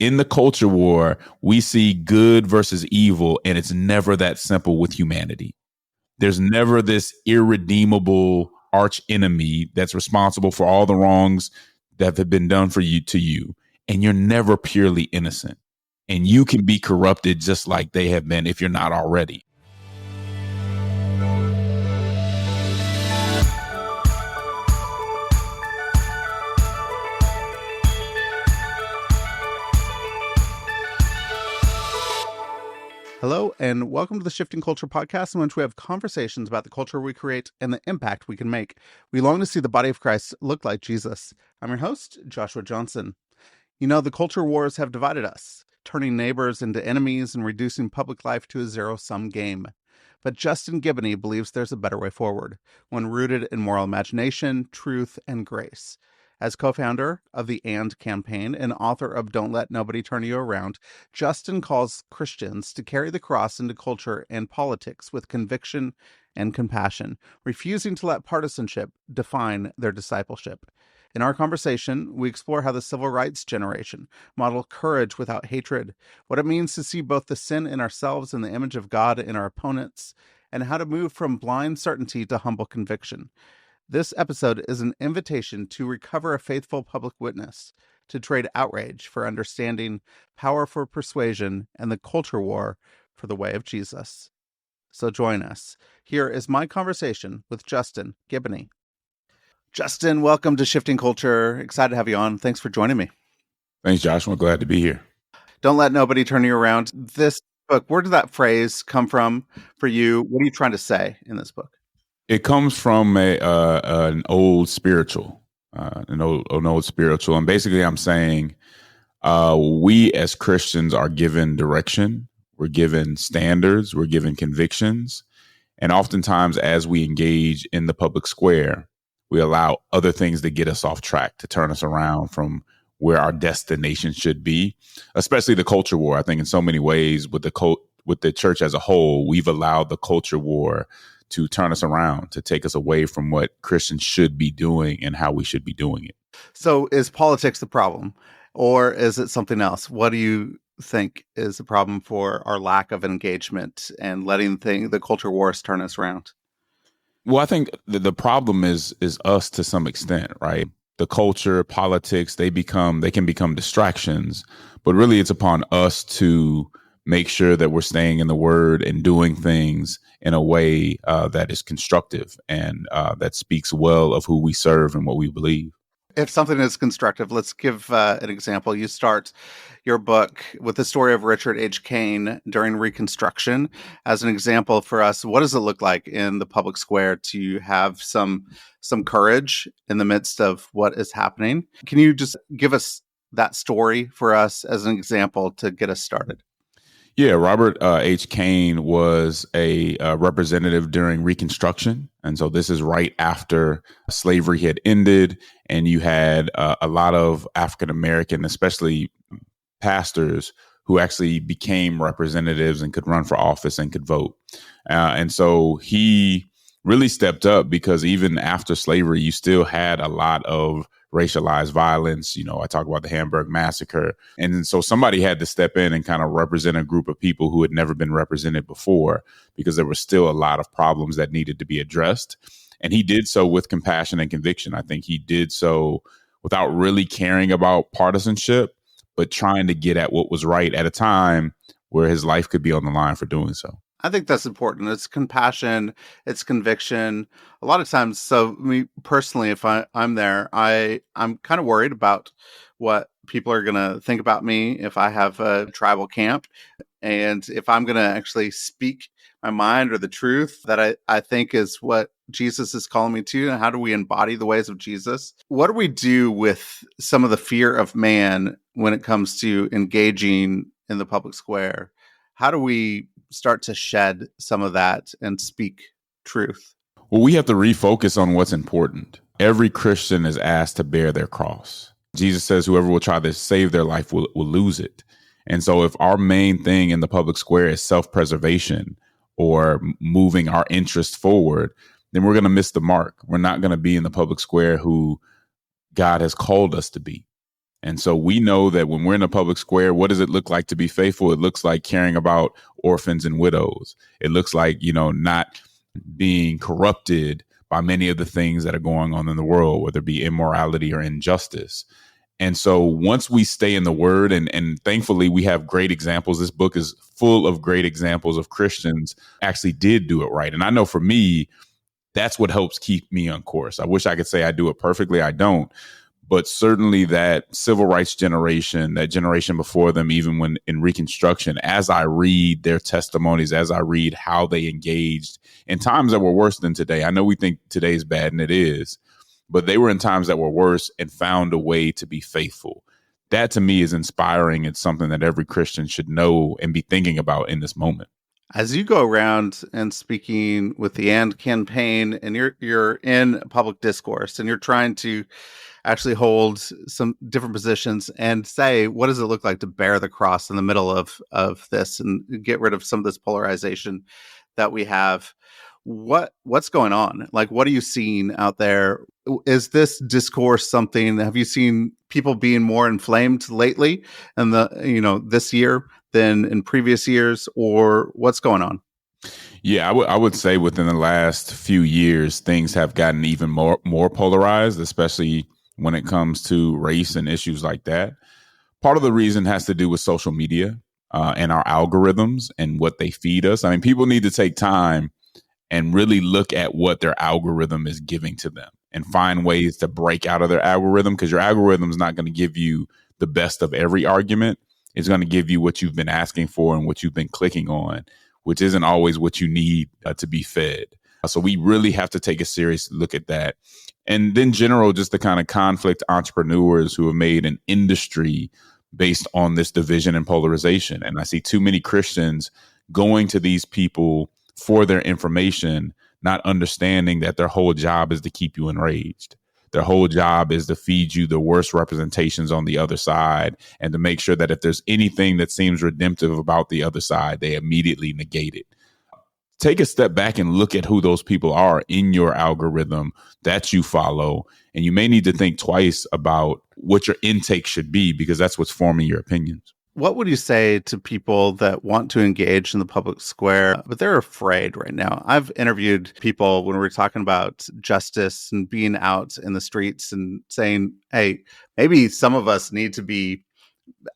In the culture war, we see good versus evil, and it's never that simple with humanity. There's never this irredeemable arch enemy that's responsible for all the wrongs that have been done for you to you. And you're never purely innocent. And you can be corrupted just like they have been if you're not already. Hello, and welcome to the Shifting Culture podcast, in which we have conversations about the culture we create and the impact we can make. We long to see the body of Christ look like Jesus. I'm your host, Joshua Johnson. You know, the culture wars have divided us, turning neighbors into enemies and reducing public life to a zero-sum game. But Justin Giboney believes there's a better way forward, one rooted in moral imagination, truth, and grace. As co-founder of the AND campaign and author of Don't Let Nobody Turn You Around, Justin calls Christians to carry the cross into culture and politics with conviction and compassion, refusing to let partisanship define their discipleship. In our conversation, we explore how the civil rights generation modeled courage without hatred, what it means to see both the sin in ourselves and the image of God in our opponents, and how to move from blind certainty to humble conviction. This episode is an invitation to recover a faithful public witness, to trade outrage for understanding, power for persuasion, and the culture war for the way of Jesus. So join us. Here is my conversation with Justin Giboney. Justin, welcome to Shifting Culture. Excited to have you on. Thanks for joining me. Thanks, Joshua. Glad to be here. Don't let nobody turn you around. This book, where did that phrase come from for you? What are you trying to say in this book? It comes from an old spiritual, an old spiritual. And basically I'm saying we as Christians are given direction. We're given standards. We're given convictions. And oftentimes as we engage in the public square, we allow other things to get us off track, to turn us around from where our destination should be, especially the culture war. I think in so many ways with the church as a whole, we've allowed the culture war to turn us around, to take us away from what Christians should be doing and how we should be doing it. So is politics the problem, or is it something else? What do you think is the problem for our lack of engagement and letting the culture wars turn us around? Well, I think the problem is us to some extent, right? The culture, politics, they can become distractions, but really it's upon us to make sure that we're staying in the word and doing things in a way that is constructive and that speaks well of who we serve and what we believe. If something is constructive, let's give an example. You start your book with the story of Richard H. Kane during Reconstruction. As an example for us, what does it look like in the public square to have some courage in the midst of what is happening? Can you just give us that story for us as an example to get us started? Yeah, Robert H. Kane was a representative during Reconstruction. And so this is right after slavery had ended. And you had a lot of African-American, especially pastors, who actually became representatives and could run for office and could vote. And so he really stepped up, because even after slavery, you still had a lot of racialized violence. You know, I talk about the Hamburg massacre. And so somebody had to step in and kind of represent a group of people who had never been represented before, because there were still a lot of problems that needed to be addressed. And he did so with compassion and conviction. I think he did so without really caring about partisanship, but trying to get at what was right at a time where his life could be on the line for doing so. I think that's important. It's compassion, it's conviction. A lot of times, so me personally, if I'm there, I'm kind of worried about what people are going to think about me if I have a tribal camp, and if I'm going to actually speak my mind or the truth that I think is what Jesus is calling me to, and how do we embody the ways of Jesus? What do we do with some of the fear of man when it comes to engaging in the public square? How do we start to shed some of that and speak truth? Well, we have to refocus on what's important. Every Christian is asked to bear their cross. Jesus says whoever will try to save their life will lose it. And so if our main thing in the public square is self-preservation or moving our interest forward, then we're going to miss the mark. We're not going to be in the public square who God has called us to be. And so we know that when we're in a public square, what does it look like to be faithful? It looks like caring about orphans and widows. It looks like, not being corrupted by many of the things that are going on in the world, whether it be immorality or injustice. And so once we stay in the word, and thankfully we have great examples, this book is full of great examples of Christians actually did do it right. And I know for me, that's what helps keep me on course. I wish I could say I do it perfectly. I don't. But certainly that civil rights generation, that generation before them, even when in Reconstruction, as I read their testimonies, as I read how they engaged in times that were worse than today. I know we think today is bad, and it is, but they were in times that were worse and found a way to be faithful. That to me is inspiring. It's something that every Christian should know and be thinking about in this moment. As you go around and speaking with the AND campaign, and you're in public discourse, and you're trying to actually hold some different positions and say, what does it look like to bear the cross in the middle of this and get rid of some of this polarization that we have? What's going on? Like, what are you seeing out there? Is this discourse something? Have you seen people being more inflamed lately and this year than in previous years, or what's going on? Yeah, I would say within the last few years, things have gotten even more polarized, especially when it comes to race and issues like that. Part of the reason has to do with social media and our algorithms and what they feed us. I mean, people need to take time and really look at what their algorithm is giving to them and find ways to break out of their algorithm, because your algorithm is not going to give you the best of every argument. It's going to give you what you've been asking for and what you've been clicking on, which isn't always what you need to be fed. So we really have to take a serious look at that. And then general, just the kind of conflict entrepreneurs who have made an industry based on this division and polarization. And I see too many Christians going to these people for their information, not understanding that their whole job is to keep you enraged. Their whole job is to feed you the worst representations on the other side and to make sure that if there's anything that seems redemptive about the other side, they immediately negate it. Take a step back and look at who those people are in your algorithm that you follow. And you may need to think twice about what your intake should be, because that's what's forming your opinions. What would you say to people that want to engage in the public square, but they're afraid right now? I've interviewed people when we're talking about justice and being out in the streets and saying, hey, maybe some of us need to be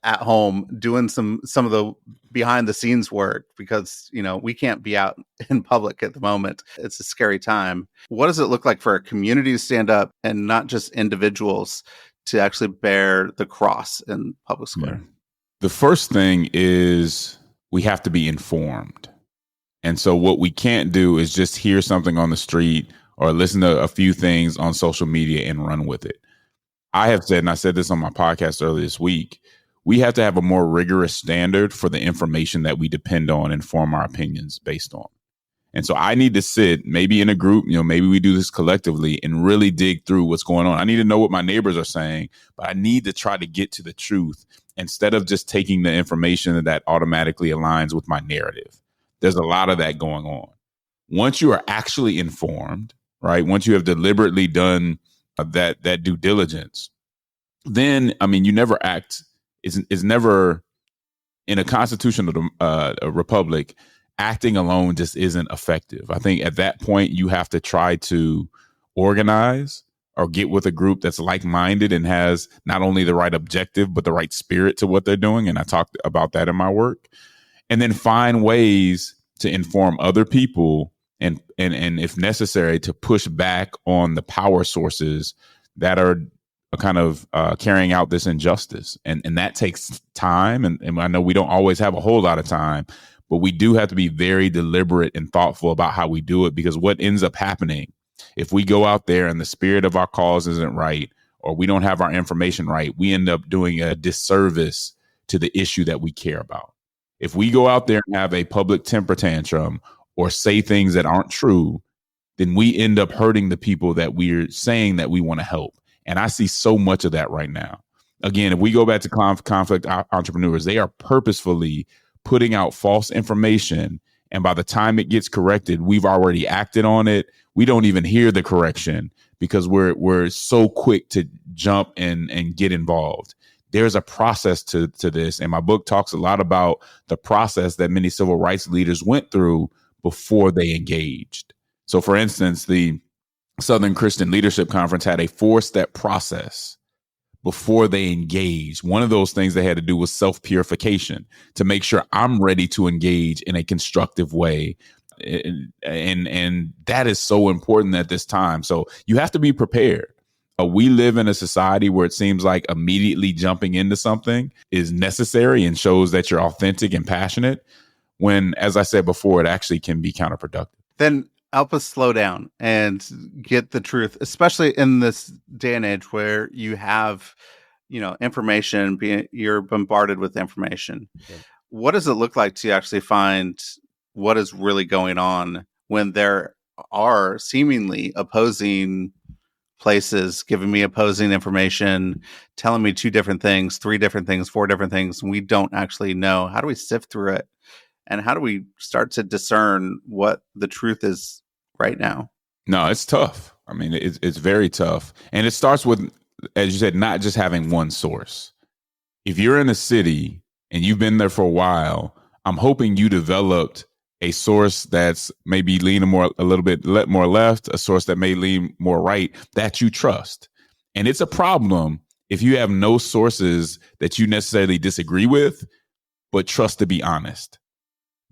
at home doing some of the behind the scenes work because, we can't be out in public at the moment. It's a scary time. What does it look like for a community to stand up and not just individuals to actually bear the cross in public square? Yeah. The first thing is we have to be informed. And so what we can't do is just hear something on the street or listen to a few things on social media and run with it. I have said, and I said this on my podcast earlier this week, we have to have a more rigorous standard for the information that we depend on and form our opinions based on. And so I need to sit maybe in a group, maybe we do this collectively and really dig through what's going on. I need to know what my neighbors are saying, but I need to try to get to the truth instead of just taking the information that automatically aligns with my narrative. There's a lot of that going on. Once you are actually informed, right? Once you have deliberately done that due diligence, then, you never act, is never in a constitutional republic, acting alone just isn't effective. I think at that point, you have to try to organize or get with a group that's like-minded and has not only the right objective, but the right spirit to what they're doing. And I talked about that in my work. And then find ways to inform other people and if necessary, to push back on the power sources that are kind of carrying out this injustice. And that takes time. And I know we don't always have a whole lot of time, but we do have to be very deliberate and thoughtful about how we do it, because what ends up happening if we go out there and the spirit of our cause isn't right, or we don't have our information right, we end up doing a disservice to the issue that we care about. If we go out there and have a public temper tantrum or say things that aren't true, then we end up hurting the people that we're saying that we want to help. And I see so much of that right now. Again, if we go back to conflict entrepreneurs, they are purposefully putting out false information. And by the time it gets corrected, we've already acted on it. We don't even hear the correction because we're so quick to jump and get involved. there's a process to this. And my book talks a lot about the process that many civil rights leaders went through before they engaged. So for instance, the Southern Christian Leadership Conference had a 4-step process before they engaged. One of those things they had to do was self-purification to make sure I'm ready to engage in a constructive way. And that is so important at this time. So you have to be prepared. We live in a society where it seems like immediately jumping into something is necessary and shows that you're authentic and passionate, when, as I said before, it actually can be counterproductive. Then help us slow down and get the truth, especially in this day and age where you have, information, you're bombarded with information. Okay. What does it look like to actually find what is really going on when there are seemingly opposing places giving me opposing information, telling me 2 different things, 3 different things, 4 different things, and we don't actually know? How do we sift through it? And how do we start to discern what the truth is right now? No, it's tough. I mean, it's very tough. And it starts with, as you said, not just having one source. If you're in a city and you've been there for a while, I'm hoping you developed a source that's maybe leaning a little bit more left, a source that may lean more right, that you trust. And it's a problem if you have no sources that you necessarily disagree with, but trust to be honest.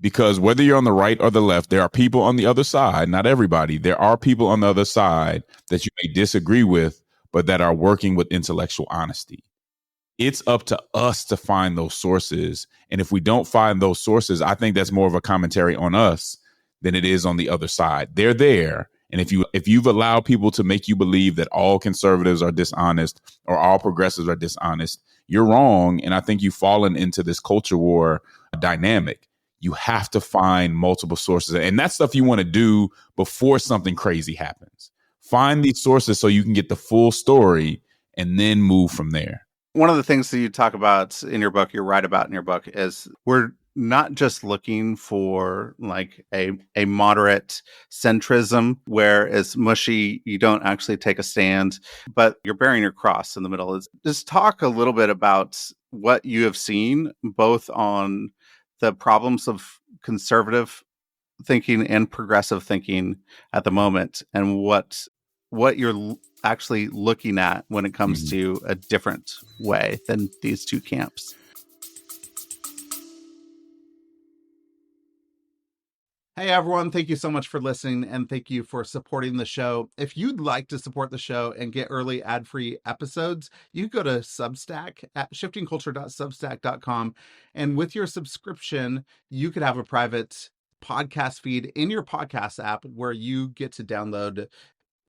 Because whether you're on the right or the left, there are people on the other side, not everybody, there are people on the other side that you may disagree with, but that are working with intellectual honesty. It's up to us to find those sources. And if we don't find those sources, I think that's more of a commentary on us than it is on the other side. They're there. And if you've allowed people to make you believe that all conservatives are dishonest or all progressives are dishonest, you're wrong. And I think you've fallen into this culture war dynamic. You have to find multiple sources. And that's stuff you want to do before something crazy happens. Find these sources so you can get the full story and then move from there. One of the things that you talk about in your book, you write about in your book, is we're not just looking for like a moderate centrism where it's mushy, you don't actually take a stand, but you're bearing your cross in the middle. Just talk a little bit about what you have seen, both on the problems of conservative thinking and progressive thinking at the moment, and what you're actually looking at when it comes to a different way than these 2 camps. Hey everyone, thank you so much for listening, and thank you for supporting the show. If you'd like to support the show and get early ad-free episodes, you go to Substack at shiftingculture.substack.com, and with your subscription, you could have a private podcast feed in your podcast app where you get to download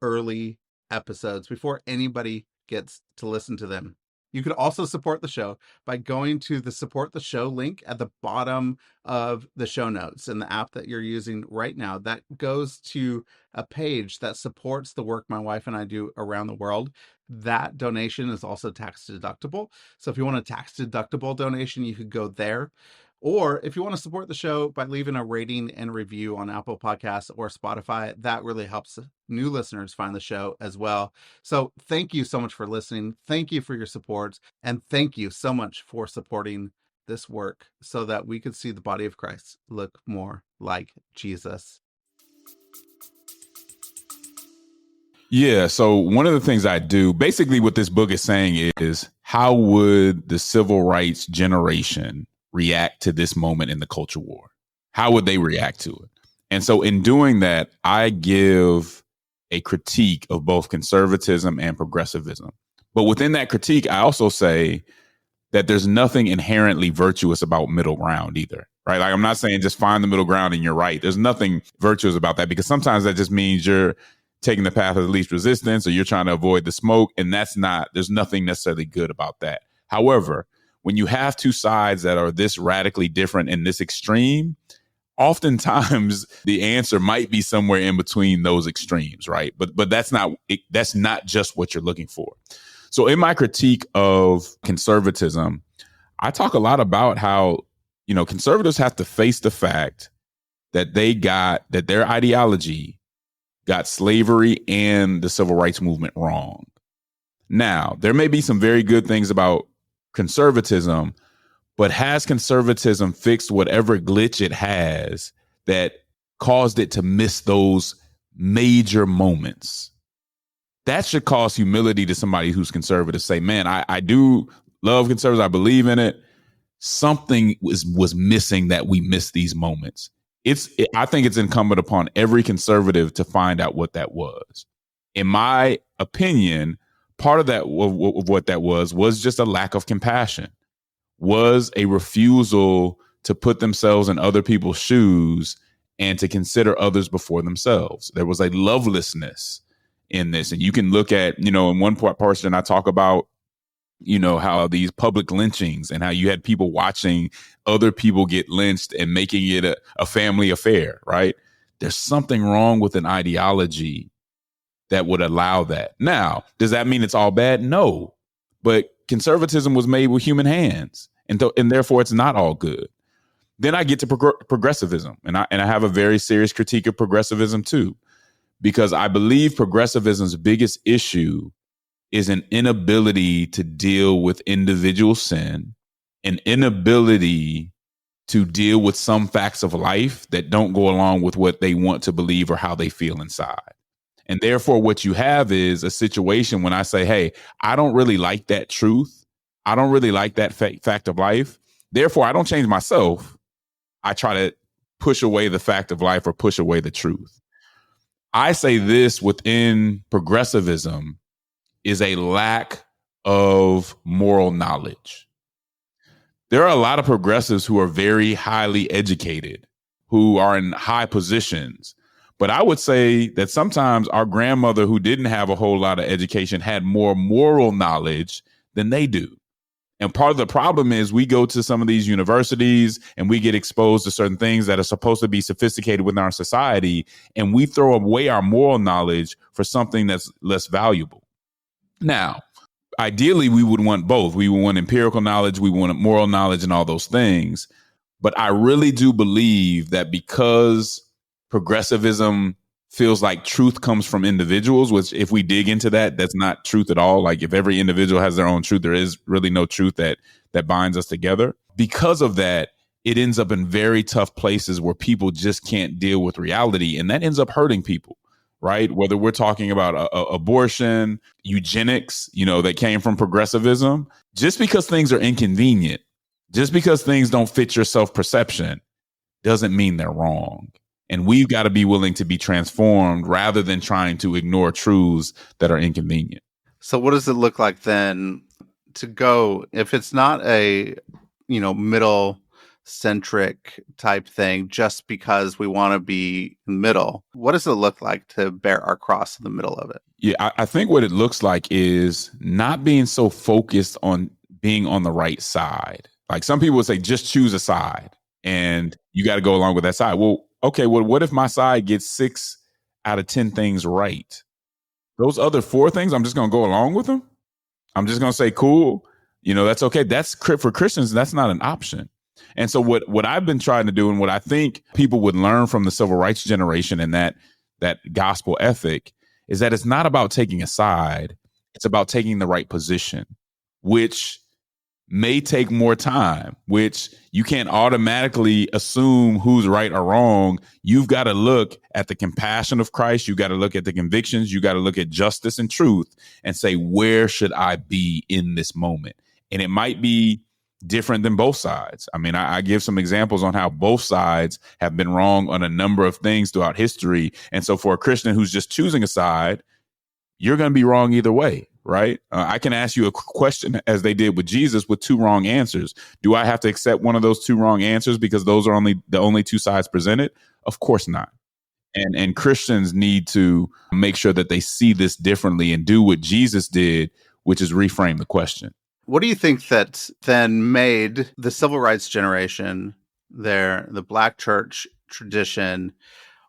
early episodes before anybody gets to listen to them. You could also support the show by going to the support the show link at the bottom of the show notes in the app that you're using right now. That goes to a page that supports the work my wife and I do around the world. That donation is also tax deductible. So if you want a tax deductible donation, you could go there. Or if you want to support the show by leaving a rating and review on Apple Podcasts or Spotify, that really helps new listeners find the show as well. So thank you so much for listening. Thank you for your support. And thank you so much for supporting this work so that we could see the body of Christ look more like Jesus. Yeah. So one of the things I do, basically what this book is saying is, how would the civil rights generation react to this moment in the culture war? How would they react to it? And so in doing that, I give a critique of both conservatism and progressivism. But within that critique, I also say that there's nothing inherently virtuous about middle ground either, right? Like, I'm not saying just find the middle ground and you're right. There's nothing virtuous about that, because sometimes that just means you're taking the path of the least resistance, or you're trying to avoid the smoke. And there's nothing necessarily good about that. However, when you have 2 sides that are this radically different and this extreme, oftentimes the answer might be somewhere in between those extremes, right? But that's not just what you're looking for. So in my critique of conservatism, I talk a lot about how, conservatives have to face the fact that that their ideology got slavery and the civil rights movement wrong. Now, there may be some very good things about conservatism, but has conservatism fixed whatever glitch it has that caused it to miss those major moments? That should cause humility to somebody who's conservative. Say, man, I do love conservatives. I believe in it. Something was missing that we missed these moments. I think it's incumbent upon every conservative to find out what that was. In my opinion, part of that, of what that was just a lack of compassion, was a refusal to put themselves in other people's shoes and to consider others before themselves. There was a lovelessness in this. And you can look at, in one portion, I talk about, how these public lynchings and how you had people watching other people get lynched and making it a family affair, right? There's something wrong with an ideology that would allow that. Now, does that mean it's all bad? No. But conservatism was made with human hands, and therefore it's not all good. Then I get to progressivism, and I have a very serious critique of progressivism too, because I believe progressivism's biggest issue is an inability to deal with individual sin, an inability to deal with some facts of life that don't go along with what they want to believe or how they feel inside. And therefore, what you have is a situation when I say, hey, I don't really like that truth. I don't really like that fact of life. Therefore, I don't change myself. I try to push away the fact of life or push away the truth. I say this within progressivism is a lack of moral knowledge. There are a lot of progressives who are very highly educated, who are in high positions. But I would say that sometimes our grandmother, who didn't have a whole lot of education, had more moral knowledge than they do. And part of the problem is we go to some of these universities and we get exposed to certain things that are supposed to be sophisticated within our society, and we throw away our moral knowledge for something that's less valuable. Now, ideally, we would want both. We would want empirical knowledge, we want moral knowledge and all those things. But I really do believe that because progressivism feels like truth comes from individuals, which if we dig into that, that's not truth at all. Like if every individual has their own truth, there is really no truth that binds us together. Because of that, it ends up in very tough places where people just can't deal with reality. And that ends up hurting people, right? Whether we're talking about abortion, eugenics, that came from progressivism. Just because things are inconvenient, just because things don't fit your self-perception, doesn't mean they're wrong. And we've got to be willing to be transformed rather than trying to ignore truths that are inconvenient. So what does it look like then to go, if it's not a, middle centric type thing, just because we want to be in the middle, what does it look like to bear our cross in the middle of it? Yeah, I think what it looks like is not being so focused on being on the right side. Like some people would say, just choose a side and you got to go along with that side. Well, okay, what if my side gets 6 out of 10 things right? Those other 4 things, I'm just going to go along with them. I'm just going to say, cool, that's okay. That's for Christians. That's not an option. And so what I've been trying to do, and what I think people would learn from the civil rights generation and that gospel ethic, is that it's not about taking a side. It's about taking the right position, which may take more time, which you can't automatically assume who's right or wrong. You've got to look at the compassion of Christ. You got to look at the convictions. You got to look at justice and truth and say, where should I be in this moment? And it might be different than both sides. I mean, I give some examples on how both sides have been wrong on a number of things throughout history. And so for a Christian who's just choosing a side, you're going to be wrong either way. Right? I can ask you a question as they did with Jesus with 2 wrong answers. Do I have to accept one of those 2 wrong answers because those are the only 2 sides presented? Of course not. And Christians need to make sure that they see this differently and do what Jesus did, which is reframe the question. What do you think that then made the civil rights generation, the Black church tradition,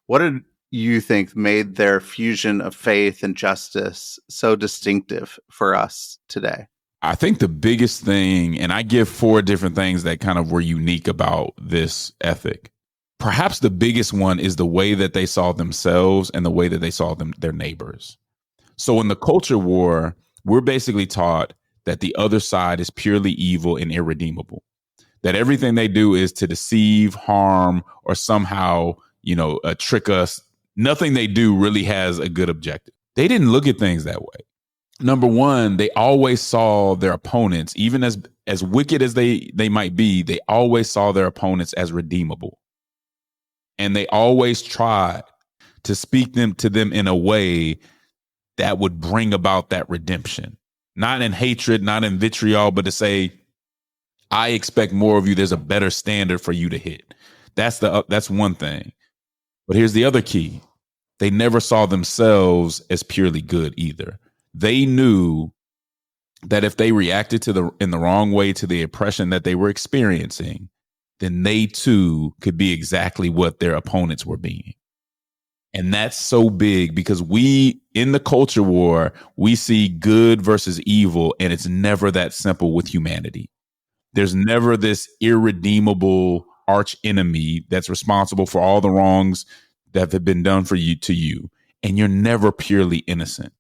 what did you think made their fusion of faith and justice so distinctive for us today? I think the biggest thing, and I give 4 different things that kind of were unique about this ethic. Perhaps the biggest one is the way that they saw themselves and the way that they saw their neighbors. So in the culture war, we're basically taught that the other side is purely evil and irredeemable, that everything they do is to deceive, harm, or somehow, trick us. Nothing they do really has a good objective. They didn't look at things that way. Number one, they always saw their opponents, even as wicked as they might be, they always saw their opponents as redeemable. And they always tried to speak to them in a way that would bring about that redemption. Not in hatred, not in vitriol, but to say, I expect more of you. There's a better standard for you to hit. That's one thing. But here's the other key. They never saw themselves as purely good either. They knew that if they reacted in the wrong way to the oppression that they were experiencing, then they too could be exactly what their opponents were being. And that's so big because in the culture war, we see good versus evil, and it's never that simple with humanity. There's never this irredeemable arch enemy that's responsible for all the wrongs that have been done to you. And you're never purely innocent.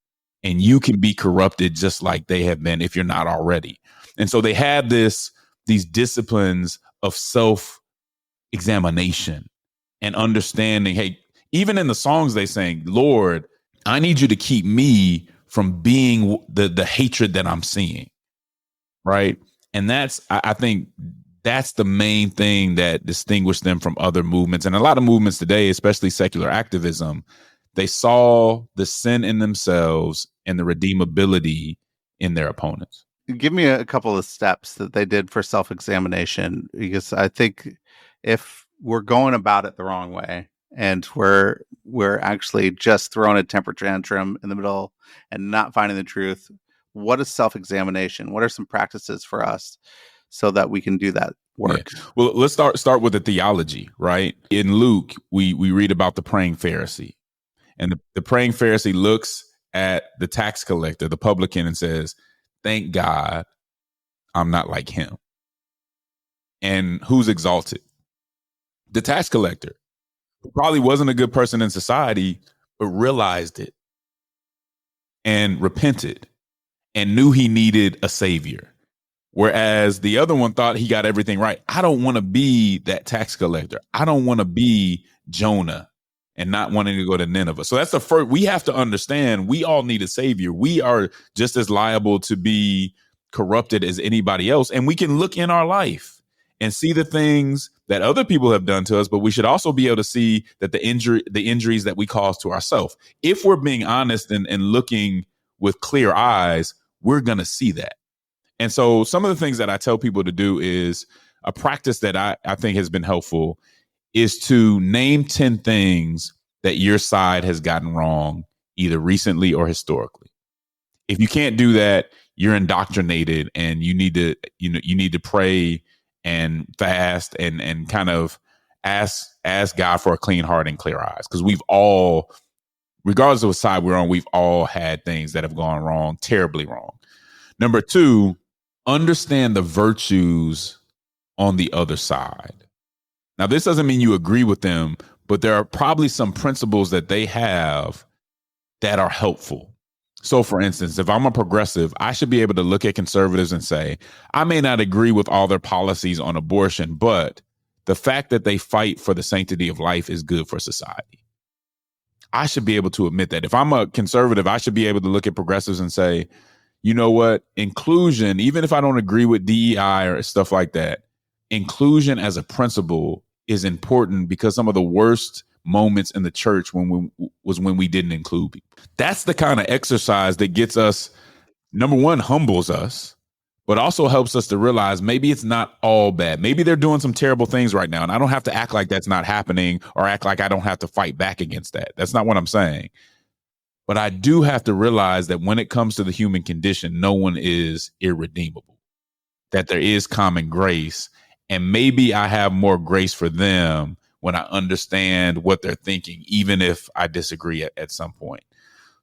And you can be corrupted just like they have been if you're not already. And so they had these disciplines of self-examination and understanding, hey, even in the songs they sang, Lord, I need you to keep me from being the hatred that I'm seeing. Right. And I think that's the main thing that distinguished them from other movements. And a lot of movements today, especially secular activism, they saw the sin in themselves and the redeemability in their opponents. Give me a couple of steps that they did for self-examination, because I think if we're going about it the wrong way and we're actually just throwing a temper tantrum in the middle and not finding the truth, what is self-examination? What are some practices for us so that we can do that work? Yeah. Well, let's start with the theology, right? In Luke, we read about the praying Pharisee. And the praying Pharisee looks at the tax collector, the publican, and says, thank God I'm not like him. And who's exalted? The tax collector, who probably wasn't a good person in society, but realized it and repented and knew he needed a savior. Whereas the other one thought he got everything right. I don't want to be that tax collector. I don't want to be Jonah and not wanting to go to Nineveh. So that's the first. We have to understand we all need a savior. We are just as liable to be corrupted as anybody else. And we can look in our life and see the things that other people have done to us, but we should also be able to see that the injuries that we cause to ourselves. If we're being honest and looking with clear eyes, we're going to see that. And so some of the things that I tell people to do is a practice that I think has been helpful is to name 10 things that your side has gotten wrong, either recently or historically. If you can't do that, you're indoctrinated and you need to pray and fast and kind of ask God for a clean heart and clear eyes. Because we've all, regardless of what side we're on, we've all had things that have gone wrong, terribly wrong. Number 2, understand the virtues on the other side. Now, this doesn't mean you agree with them, but there are probably some principles that they have that are helpful. So, for instance, if I'm a progressive, I should be able to look at conservatives and say, I may not agree with all their policies on abortion, but the fact that they fight for the sanctity of life is good for society. I should be able to admit that. If I'm a conservative, I should be able to look at progressives and say, you know what, inclusion, even if I don't agree with DEI or stuff like that, inclusion as a principle is important because some of the worst moments in the church when we didn't include people. That's the kind of exercise that gets us, number one, humbles us, but also helps us to realize maybe it's not all bad. Maybe they're doing some terrible things right now, and I don't have to act like that's not happening or act like I don't have to fight back against that. That's not what I'm saying. But I do have to realize that when it comes to the human condition, no one is irredeemable, that there is common grace. And maybe I have more grace for them when I understand what they're thinking, even if I disagree at some point.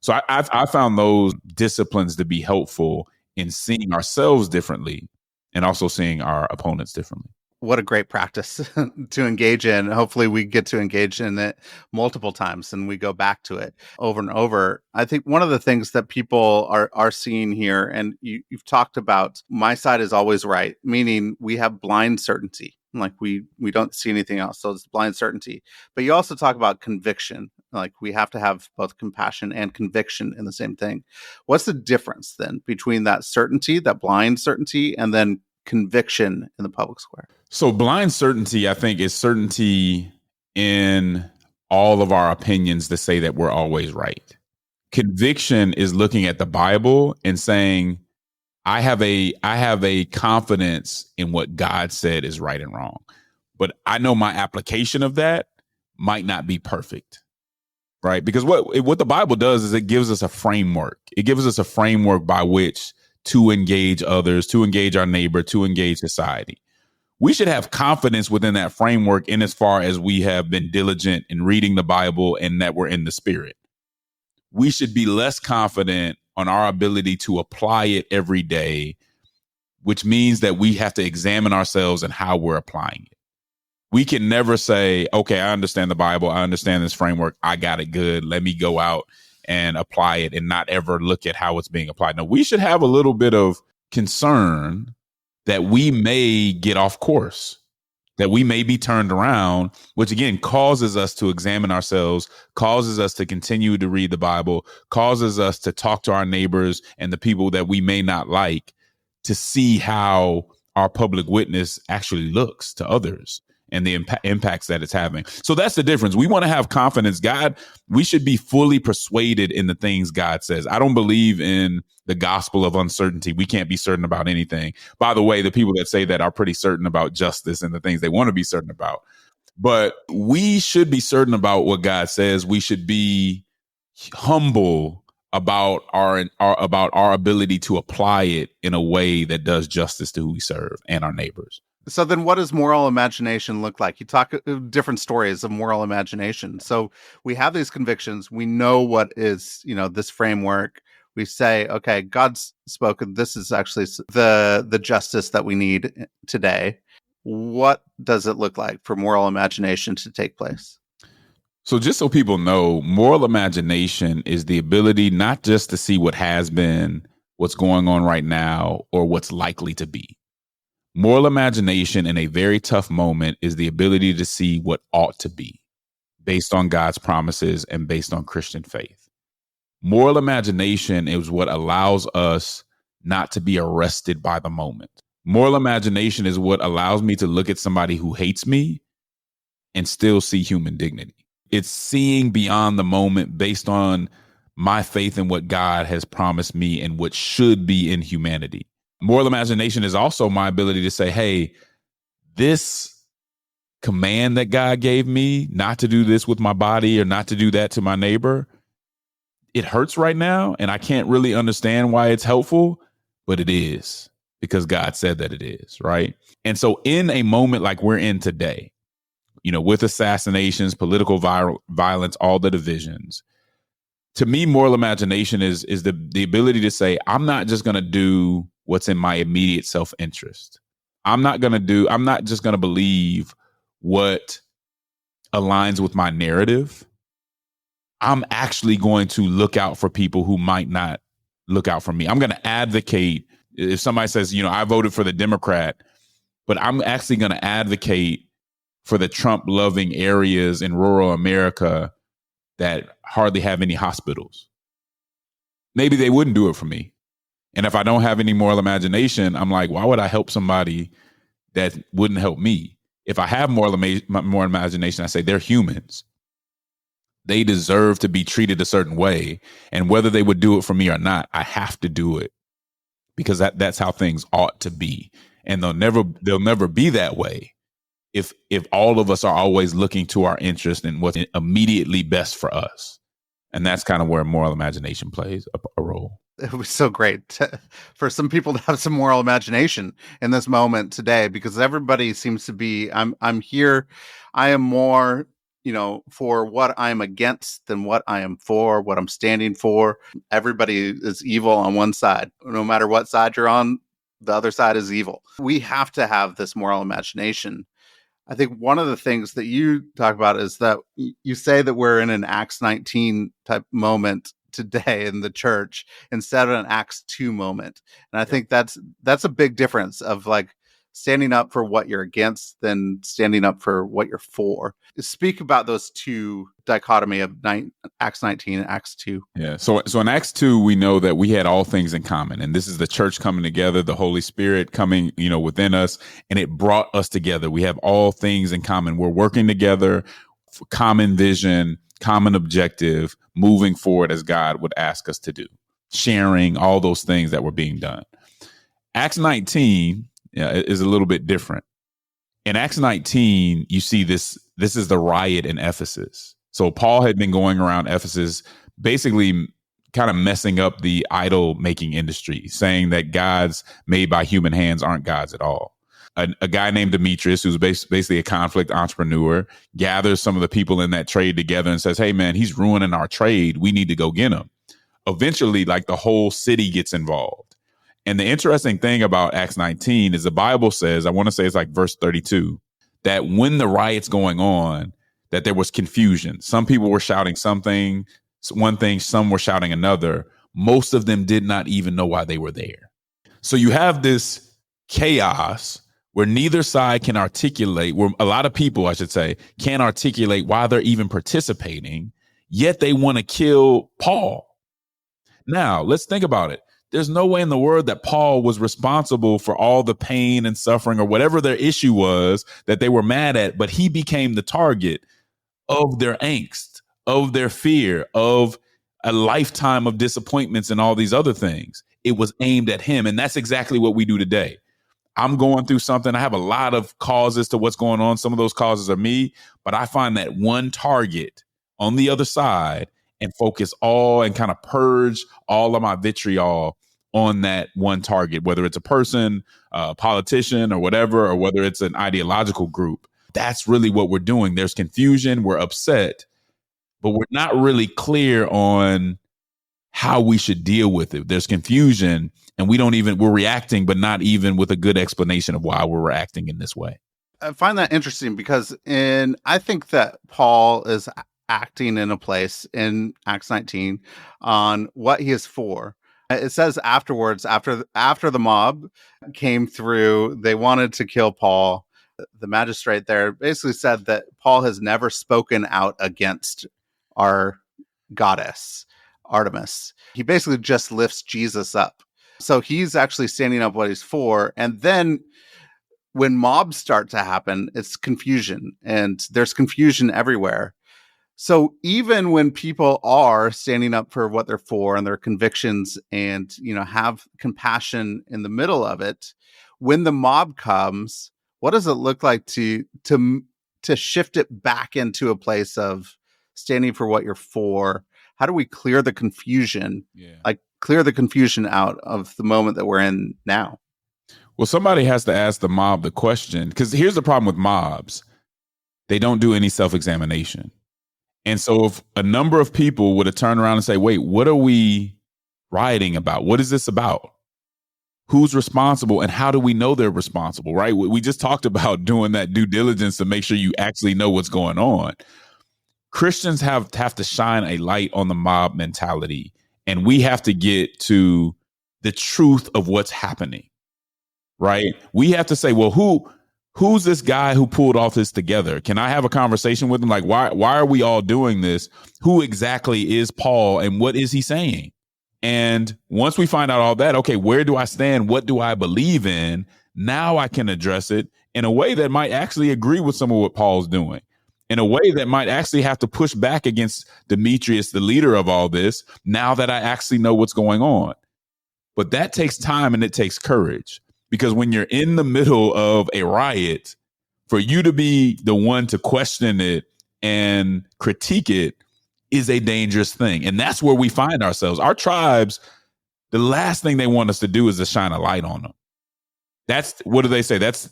So I found those disciplines to be helpful in seeing ourselves differently and also seeing our opponents differently. what a great practice to engage in. Hopefully we get to engage in it multiple times and we go back to it over and over. I think one of the things that people are seeing here, and you've talked about, my side is always right, meaning we have blind certainty. Like we don't see anything else. So it's blind certainty. But you also talk about conviction. Like we have to have both compassion and conviction in the same thing. What's the difference then between that certainty, that blind certainty, and then conviction in the public square? So blind certainty, I think, is certainty in all of our opinions to say that we're always right. Conviction is looking at the Bible and saying, I have a confidence in what God said is right and wrong. But I know my application of that might not be perfect. Right? Because what the Bible does is it gives us a framework. It gives us a framework by which to engage others, to engage our neighbor, to engage society. We should have confidence within that framework in as far as we have been diligent in reading the Bible and that we're in the Spirit. We should be less confident on our ability to apply it every day, which means that we have to examine ourselves and how we're applying it. We can never say, okay, I understand the Bible. I understand this framework. I got it good. Let me go out and apply it and not ever look at how it's being applied. No, we should have a little bit of concern that we may get off course, that we may be turned around, which again causes us to examine ourselves, causes us to continue to read the Bible, causes us to talk to our neighbors and the people that we may not like to see how our public witness actually looks to others and the impacts that it's having. So that's the difference. We want to have confidence. God, we should be fully persuaded in the things God says. I don't believe in the gospel of uncertainty. We can't be certain about anything. By the way, the people that say that are pretty certain about justice and the things they want to be certain about. But we should be certain about what God says. We should be humble about our ability to apply it in a way that does justice to who we serve and our neighbors. So then what does moral imagination look like? You talk different stories of moral imagination. So we have these convictions. We know what is, this framework. We say, okay, God's spoken. This is actually the justice that we need today. What does it look like for moral imagination to take place? So just so people know, moral imagination is the ability not just to see what has been, what's going on right now, or what's likely to be. Moral imagination in a very tough moment is the ability to see what ought to be based on God's promises and based on Christian faith. Moral imagination is what allows us not to be arrested by the moment. Moral imagination is what allows me to look at somebody who hates me and still see human dignity. It's seeing beyond the moment based on my faith in what God has promised me and what should be in humanity. Moral imagination is also my ability to say, hey, this command that God gave me not to do this with my body or not to do that to my neighbor, it hurts right now. And I can't really understand why it's helpful, but it is because God said that it is, right? And so in a moment like we're in today, with assassinations, political violence, all the divisions, to me, moral imagination is the ability to say, I'm not just going to do what's in my immediate self-interest. I'm not just going to believe what aligns with my narrative. I'm actually going to look out for people who might not look out for me. I'm going to advocate. If somebody says, I voted for the Democrat, but I'm actually going to advocate for the Trump-loving areas in rural America that hardly have any hospitals. Maybe they wouldn't do it for me. And if I don't have any moral imagination, I'm like, why would I help somebody that wouldn't help me? If I have moral imagination, I say they're humans. They deserve to be treated a certain way. And whether they would do it for me or not, I have to do it because that's how things ought to be. And they'll never be that way if all of us are always looking to our interest and what's immediately best for us. And that's kind of where moral imagination plays a role. It was so great for some people to have some moral imagination in this moment today, because everybody seems to be, I'm here. I am more, for what I'm against than what I am for, what I'm standing for. Everybody is evil on one side. No matter what side you're on, the other side is evil. We have to have this moral imagination. I think one of the things that you talk about is that you say that we're in an Acts 19 type moment today in the church instead of an Acts 2 moment. And I think that's a big difference of like standing up for what you're against than standing up for what you're for. Speak about those two dichotomy of Acts 19 and Acts 2. Yeah. So in Acts 2, we know that we had all things in common. And this is the church coming together, the Holy Spirit coming, within us, and it brought us together. We have all things in common. We're working together for common vision, common objective, moving forward as God would ask us to do, sharing all those things that were being done. Acts 19 is a little bit different. In Acts 19, you see this is the riot in Ephesus. So Paul had been going around Ephesus, basically kind of messing up the idol making industry, saying that gods made by human hands aren't gods at all. A guy named Demetrius, who's basically a conflict entrepreneur, gathers some of the people in that trade together and says, hey, man, he's ruining our trade. We need to go get him. Eventually, like the whole city gets involved. And the interesting thing about Acts 19 is the Bible says, I want to say it's like verse 32, that when the riot's going on, that there was confusion. Some people were shouting something, one thing, some were shouting another. Most of them did not even know why they were there. So you have this chaos where neither side can articulate, where a lot of people, I should say, can't articulate why they're even participating, yet they want to kill Paul. Now, let's think about it. There's no way in the world that Paul was responsible for all the pain and suffering or whatever their issue was that they were mad at, but he became the target of their angst, of their fear, of a lifetime of disappointments and all these other things. It was aimed at him. And that's exactly what we do today. I'm going through something. I have a lot of causes to what's going on. Some of those causes are me, but I find that one target on the other side and focus all and kind of purge all of my vitriol on that one target, whether it's a person, a politician or whatever, or whether it's an ideological group. That's really what we're doing. There's confusion. We're upset, but we're not really clear on how we should deal with it. There's confusion and we're reacting, but not even with a good explanation of why we're reacting in this way. I find that interesting because I think that Paul is acting in a place in Acts 19 on what he is for. It says afterwards, after the mob came through, they wanted to kill Paul. The magistrate there basically said that Paul has never spoken out against our goddess, Artemis. He basically just lifts Jesus up. So he's actually standing up what he's for. And then when mobs start to happen, it's confusion, and there's confusion everywhere. So even when people are standing up for what they're for and their convictions and, have compassion in the middle of it, when the mob comes, what does it look like to shift it back into a place of standing for what you're for? How do we clear the confusion? Like clear the confusion out of the moment that we're in now? Well, somebody has to ask the mob the question, because here's the problem with mobs. They don't do any self-examination. And so if a number of people would have turned around and say, wait, what are we rioting about? What is this about? Who's responsible and how do we know they're responsible, right? We just talked about doing that due diligence to make sure you actually know what's going on. Christians have to shine a light on the mob mentality, and we have to get to the truth of what's happening, right? We have to say, well, who's this guy who pulled all this together? Can I have a conversation with him? Like, why are we all doing this? Who exactly is Paul and what is he saying? And once we find out all that, okay, where do I stand? What do I believe in? Now I can address it in a way that might actually agree with some of what Paul's doing, in a way that might actually have to push back against Demetrius, the leader of all this, now that I actually know what's going on. But that takes time and it takes courage. Because when you're in the middle of a riot, for you to be the one to question it and critique it is a dangerous thing. And that's where we find ourselves. Our tribes, the last thing they want us to do is to shine a light on them. That's, what do they say? That's,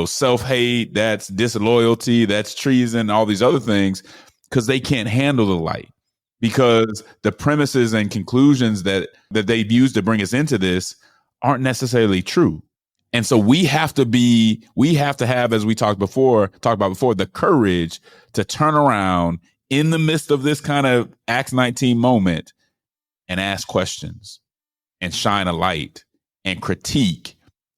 self-hate, that's disloyalty, that's treason, all these other things, because they can't handle the light. Because the premises and conclusions that they've used to bring us into this aren't necessarily true. And so we have to have, as we talked about before, the courage to turn around in the midst of this kind of Acts 19 moment and ask questions and shine a light and critique,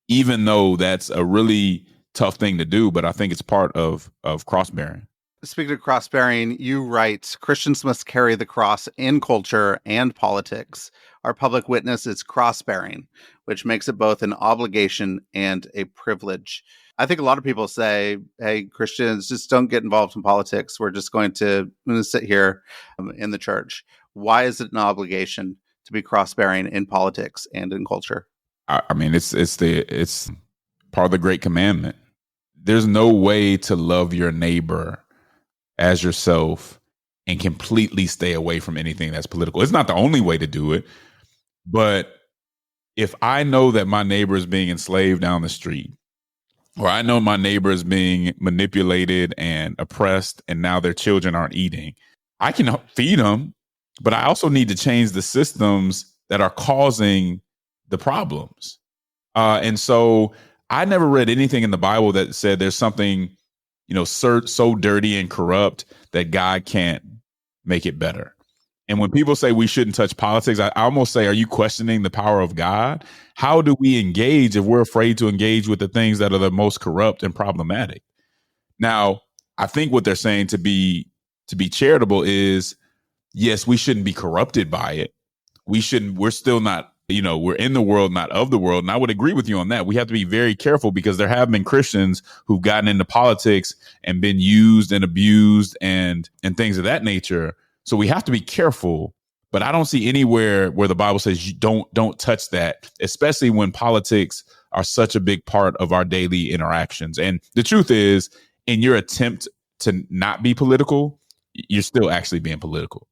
even though that's a really tough thing to do. But I think it's part of cross-bearing. Speaking of cross-bearing, you write, Christians must carry the cross in culture and politics. Our public witness is cross-bearing, which makes it both an obligation and a privilege. I think a lot of people say, hey, Christians, just don't get involved in politics. We're just going to sit here in the church. Why is it an obligation to be cross-bearing in politics and in culture? I mean, it's part of the Great Commandment. There's no way to love your neighbor as yourself and completely stay away from anything that's political. It's not the only way to do it, but if I know that my neighbor is being enslaved down the street, or I know my neighbor is being manipulated and oppressed and now their children aren't eating, I can feed them, but I also need to change the systems that are causing the problems. And so I never read anything in the Bible that said there's something, so dirty and corrupt that God can't make it better. And when people say we shouldn't touch politics, I almost say, are you questioning the power of God? How do we engage if we're afraid to engage with the things that are the most corrupt and problematic? Now, I think what they're saying to be charitable is, yes, we shouldn't be corrupted by it. We're still not, we're in the world, not of the world. And I would agree with you on that. We have to be very careful because there have been Christians who've gotten into politics and been used and abused and things of that nature. So we have to be careful, but I don't see anywhere where the Bible says you don't touch that, especially when politics are such a big part of our daily interactions. And the truth is, in your attempt to not be political, you're still actually being political.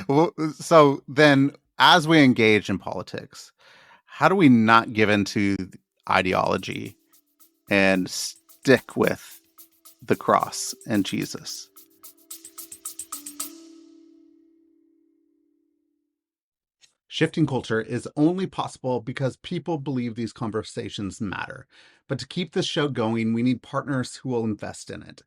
Well, so then as we engage in politics, how do we not give into ideology and stick with the cross and Jesus? Shifting culture is only possible because people believe these conversations matter. But to keep this show going, we need partners who will invest in it.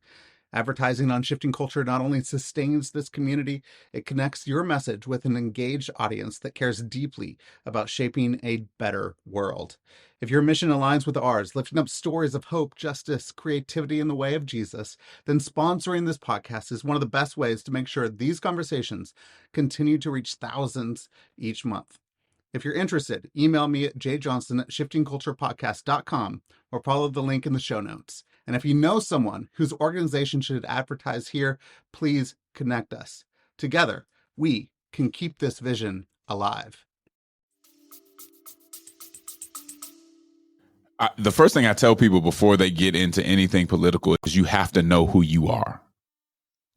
Advertising on Shifting Culture not only sustains this community, it connects your message with an engaged audience that cares deeply about shaping a better world. If your mission aligns with ours, lifting up stories of hope, justice, creativity in the way of Jesus, then sponsoring this podcast is one of the best ways to make sure these conversations continue to reach thousands each month. If you're interested, email me at jjohnson@shiftingculturepodcast.com or follow the link in the show notes. And if you know someone whose organization should advertise here, please connect us. Together, we can keep this vision alive. The first thing I tell people before they get into anything political is you have to know who you are.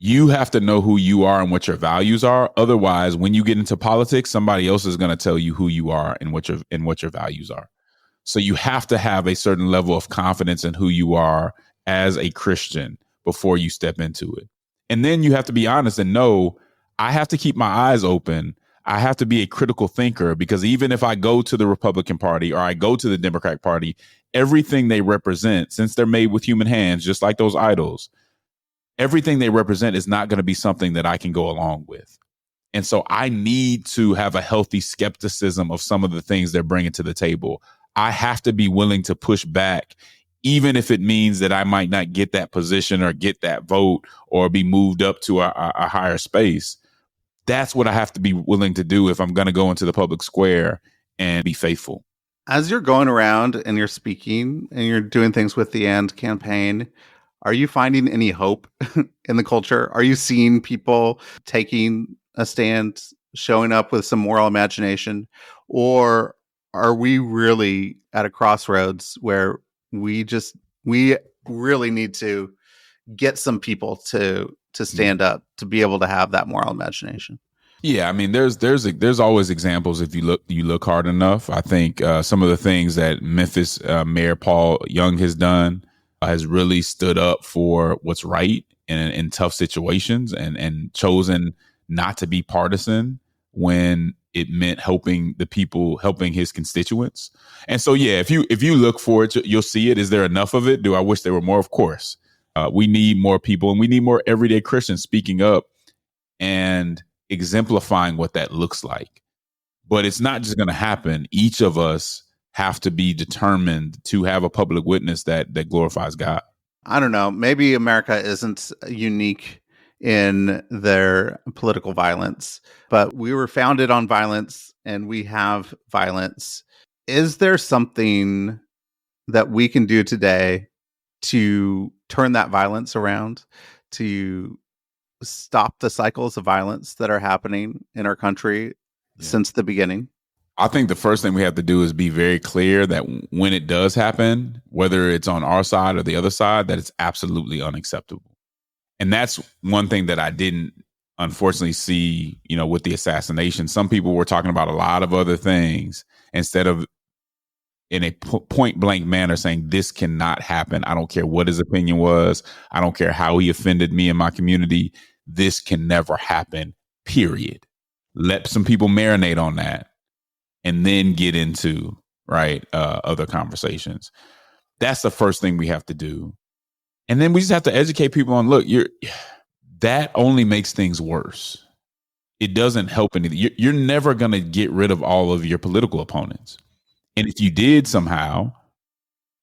You have to know who you are and what your values are. Otherwise, when you get into politics, somebody else is going to tell you who you are and what your values are. So you have to have a certain level of confidence in who you are as a Christian before you step into it. And then you have to be honest and know, I have to keep my eyes open. I have to be a critical thinker, because even if I go to the Republican Party or I go to the Democratic Party, everything they represent, since they're made with human hands, just like those idols, everything they represent is not going to be something that I can go along with. And so I need to have a healthy skepticism of some of the things they're bringing to the table. I have to be willing to push back, even if it means that I might not get that position or get that vote or be moved up to a higher space. That's what I have to be willing to do if I'm going to go into the public square and be faithful. As you're going around and you're speaking and you're doing things with the AND campaign, are you finding any hope in the culture? Are you seeing people taking a stand, showing up with some moral imagination? Or are we really at a crossroads where we really need to get some people to stand up, to be able to have that moral imagination? Yeah, I mean, there's always examples if you look hard enough. I think some of the things that Memphis Mayor Paul Young has done has really stood up for what's right in tough situations and chosen not to be partisan when it meant helping the people, helping his constituents. And so, yeah, if you look for it, you'll see it. Is there enough of it? Do I wish there were more? Of course. We need more people, and we need more everyday Christians speaking up and exemplifying what that looks like. But it's not just going to happen. Each of us have to be determined to have a public witness that glorifies God. I don't know. Maybe America isn't unique in their political violence, but we were founded on violence and we have violence. Is there something that we can do today to turn that violence around, to stop the cycles of violence that are happening in our country since the beginning? I think the first thing we have to do is be very clear that when it does happen, whether it's on our side or the other side, that it's absolutely unacceptable. And that's one thing that I didn't unfortunately see, with the assassination. Some people were talking about a lot of other things instead of in a point blank manner saying this cannot happen. I don't care what his opinion was. I don't care how he offended me and my community. This can never happen, period. Let some people marinate on that and then get into other conversations. That's the first thing we have to do. And then we just have to educate people on, look, that only makes things worse. It doesn't help anything. You're never going to get rid of all of your political opponents. And if you did somehow,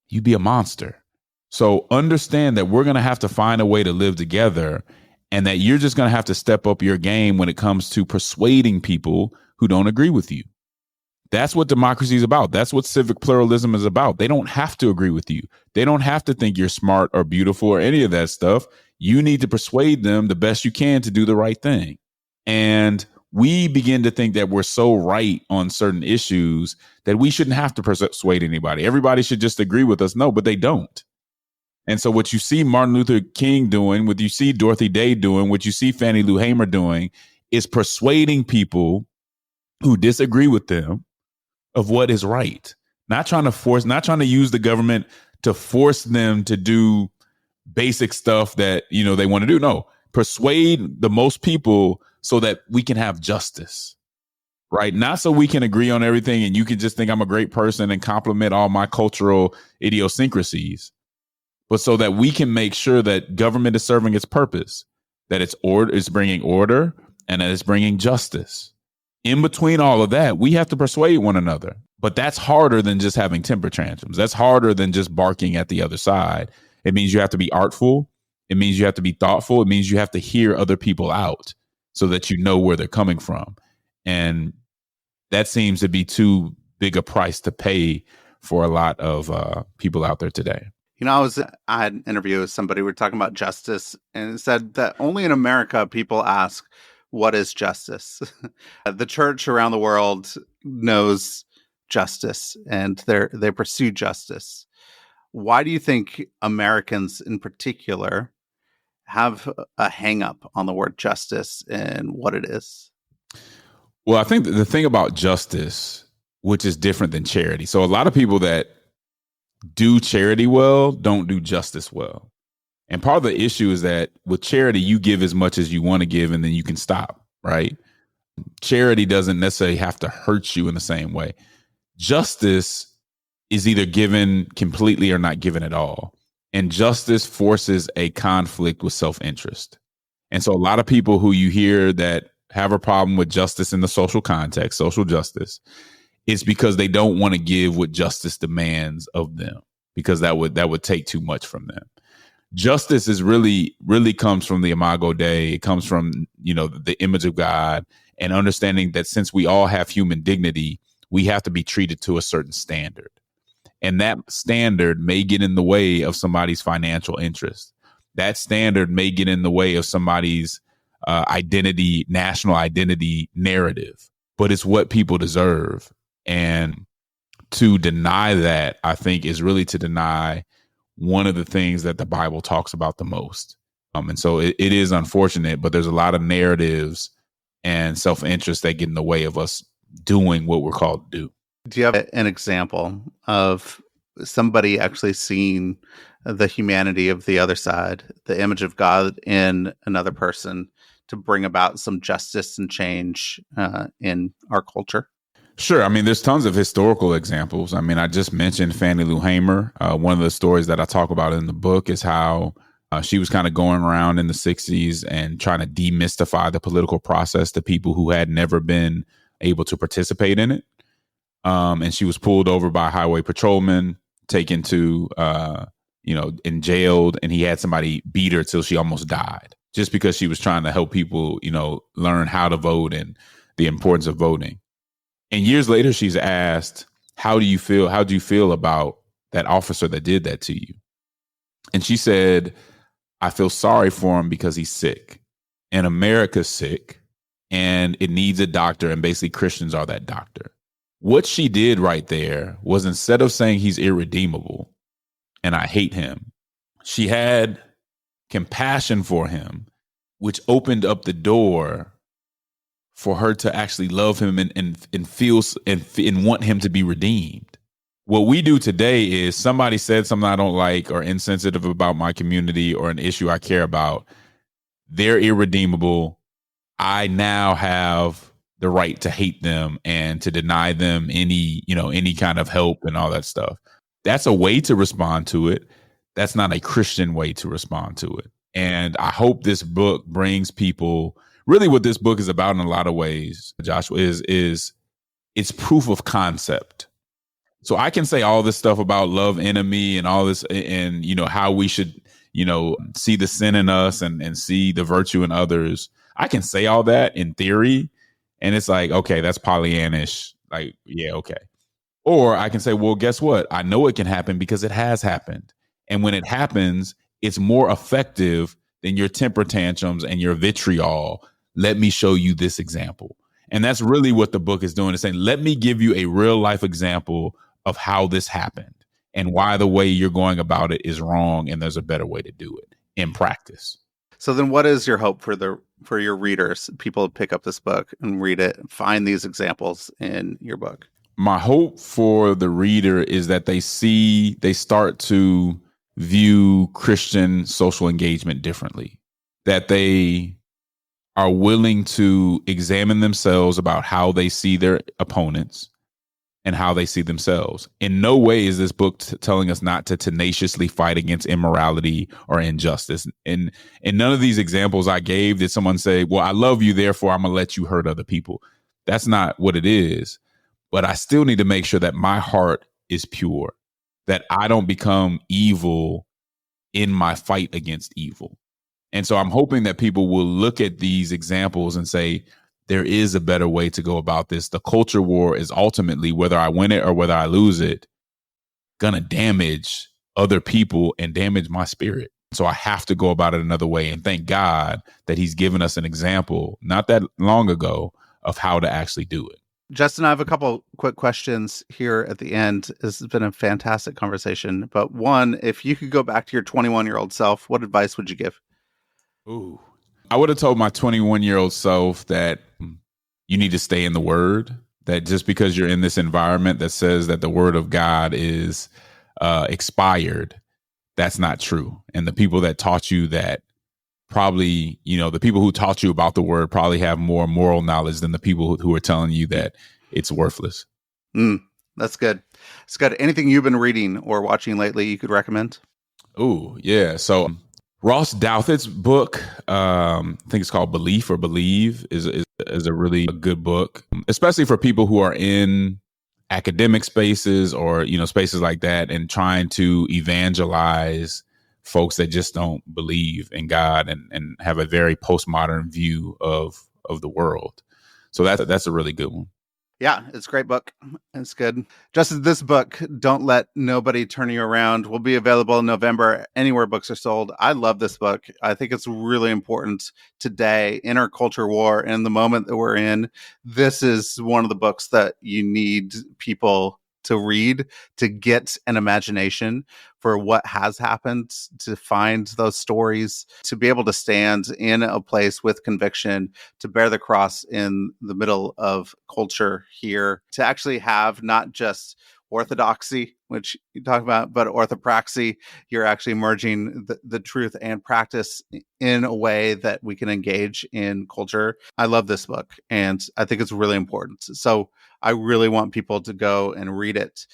you'd be a monster. So understand that we're going to have to find a way to live together, and that you're just going to have to step up your game when it comes to persuading people who don't agree with you. That's what democracy is about. That's what civic pluralism is about. They don't have to agree with you. They don't have to think you're smart or beautiful or any of that stuff. You need to persuade them the best you can to do the right thing. And we begin to think that we're so right on certain issues that we shouldn't have to persuade anybody. Everybody should just agree with us. No, but they don't. And so what you see Martin Luther King doing, what you see Dorothy Day doing, what you see Fannie Lou Hamer doing is persuading people who disagree with them of what is right. Not trying to use the government to force them to do basic stuff that, they want to do. No, persuade the most people so that we can have justice, right? Not so we can agree on everything and you can just think I'm a great person and compliment all my cultural idiosyncrasies, but so that we can make sure that government is serving its purpose, that it's bringing order and that it's bringing justice. In between all of that, we have to persuade one another. But that's harder than just having temper tantrums. That's harder than just barking at the other side. It means you have to be artful. It means you have to be thoughtful. It means you have to hear other people out so that you know where they're coming from. And that seems to be too big a price to pay for a lot of people out there today. I had an interview with somebody. We were talking about justice, and it said that only in America people ask, what is justice? The church around the world knows justice and they pursue justice. Why do you think Americans in particular have a hang up on the word justice and what it is? Well, I think the thing about justice, which is different than charity. So a lot of people that do charity well don't do justice well. And part of the issue is that with charity, you give as much as you want to give and then you can stop, right? Charity doesn't necessarily have to hurt you in the same way. Justice is either given completely or not given at all. And justice forces a conflict with self-interest. And so a lot of people who you hear that have a problem with justice in the social context, social justice, it's because they don't want to give what justice demands of them, because that would take too much from them. Justice is really comes from the Imago Dei. It comes from, the image of God, and understanding that since we all have human dignity, we have to be treated to a certain standard. And that standard may get in the way of somebody's financial interest. That standard may get in the way of somebody's national identity narrative, but it's what people deserve. And to deny that, I think, is really to deny one of the things that the Bible talks about the most. And so it is unfortunate, but there's a lot of narratives and self-interest that get in the way of us doing what we're called to do. Do you have an example of somebody actually seeing the humanity of the other side, the image of God in another person, to bring about some justice and change in our culture? Sure. I mean, there's tons of historical examples. I mean, I just mentioned Fannie Lou Hamer. One of the stories that I talk about in the book is how she was kind of going around in the 60s and trying to demystify the political process to people who had never been able to participate in it. And she was pulled over by a highway patrolman, taken to, and jailed. And he had somebody beat her till she almost died just because she was trying to help people, learn how to vote and the importance of voting. And years later, she's asked, how do you feel? How do you feel about that officer that did that to you? And she said, I feel sorry for him because he's sick and America's sick and it needs a doctor. And basically Christians are that doctor. What she did right there was, instead of saying he's irredeemable and I hate him, she had compassion for him, which opened up the door for her to actually love him and feel and want him to be redeemed. What we do today is, somebody said something I don't like or insensitive about my community or an issue I care about. They're irredeemable. I now have the right to hate them and to deny them any kind of help and all that stuff. That's a way to respond to it. That's not a Christian way to respond to it. And I hope this book brings people, really what this book is about in a lot of ways, Joshua, is it's proof of concept. So I can say all this stuff about love enemy and all this and, how we should, see the sin in us and see the virtue in others. I can say all that in theory. And it's like, okay, that's Pollyannish. Like, yeah, okay. Or I can say, well, guess what? I know it can happen because it has happened. And when it happens, it's more effective than your temper tantrums and your vitriol. Let me show you this example. And that's really what the book is doing. It's saying, let me give you a real life example of how this happened and why the way you're going about it is wrong. And there's a better way to do it in practice. So then what is your hope for your readers, people pick up this book and read it, find these examples in your book? My hope for the reader is that they start to view Christian social engagement differently, that they are willing to examine themselves about how they see their opponents and how they see themselves. In no way is this book telling us not to tenaciously fight against immorality or injustice. And in none of these examples I gave did someone say, well, I love you, therefore I'm going to let you hurt other people. That's not what it is. But I still need to make sure that my heart is pure, that I don't become evil in my fight against evil. And so I'm hoping that people will look at these examples and say, there is a better way to go about this. The culture war is ultimately, whether I win it or whether I lose it, gonna damage other people and damage my spirit. So I have to go about it another way. And thank God that he's given us an example not that long ago of how to actually do it. Justin, I have a couple quick questions here at the end. This has been a fantastic conversation. But one, if you could go back to your 21-year-old self, what advice would you give? Ooh, I would have told my 21-year-old self that you need to stay in the word, that just because you're in this environment that says that the word of God is expired, that's not true. And the people that taught you that probably, the people who taught you about the word probably have more moral knowledge than the people who are telling you that it's worthless. That's good. It's good. Anything you've been reading or watching lately you could recommend? Oh, yeah. So Ross Douthat's book, I think it's called Belief or Believe, is a really good book, especially for people who are in academic spaces or, spaces like that and trying to evangelize folks that just don't believe in God and have a very postmodern view of the world. So that's a really good one. Yeah, it's a great book. It's good. Justin, this book, Don't Let Nobody Turn You Around, will be available in November anywhere books are sold. I love this book. I think it's really important today in our culture war and the moment that we're in. This is one of the books that you need people to read to get an imagination for what has happened, to find those stories, to be able to stand in a place with conviction, to bear the cross in the middle of culture here, to actually have not just orthodoxy, which you talk about, but orthopraxy, you're actually merging the truth and practice in a way that we can engage in culture. I love this book, and I think it's really important. So I really want people to go and read it.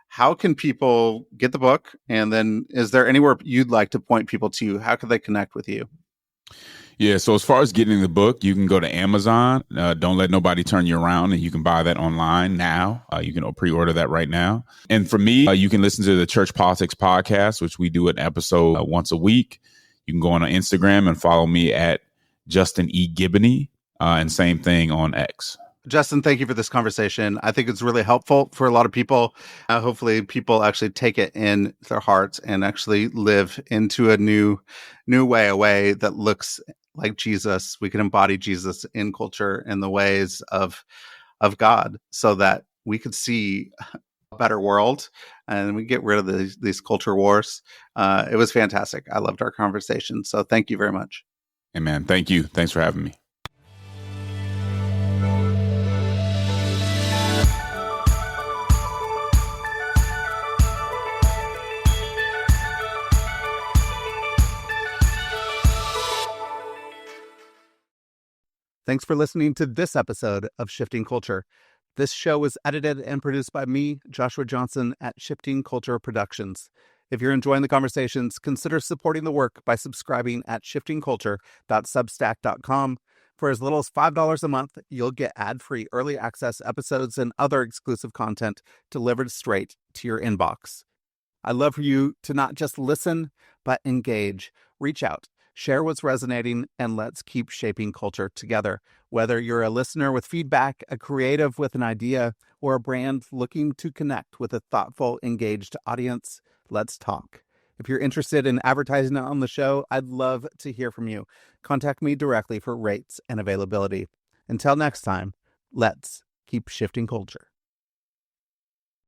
How can people get the book? And then is there anywhere you'd like to point people to? How can they connect with you? Yeah, so as far as getting the book, you can go to Amazon. Don't let nobody turn you around, and you can buy that online now. You can pre-order that right now. And for me, you can listen to the Church Politics Podcast, which we do an episode once a week. You can go on Instagram and follow me at Justin E. Giboney, and same thing on X. Justin, thank you for this conversation. I think it's really helpful for a lot of people. Hopefully people actually take it in their hearts and actually live into a new way, a way that looks like Jesus. We can embody Jesus in culture in the ways of God, so that we could see a better world and we get rid of these culture wars. It was fantastic. I loved our conversation. So thank you very much. Amen. Thank you. Thanks for having me. Thanks for listening to this episode of Shifting Culture. This show was edited and produced by me, Joshua Johnson, at Shifting Culture Productions. If you're enjoying the conversations, consider supporting the work by subscribing at shiftingculture.substack.com. For as little as $5 a month, you'll get ad-free early access episodes and other exclusive content delivered straight to your inbox. I'd love for you to not just listen, but engage. Reach out. Share what's resonating, and let's keep shaping culture together. Whether you're a listener with feedback, a creative with an idea, or a brand looking to connect with a thoughtful, engaged audience, let's talk. If you're interested in advertising on the show, I'd love to hear from you. Contact me directly for rates and availability. Until next time, let's keep shifting culture.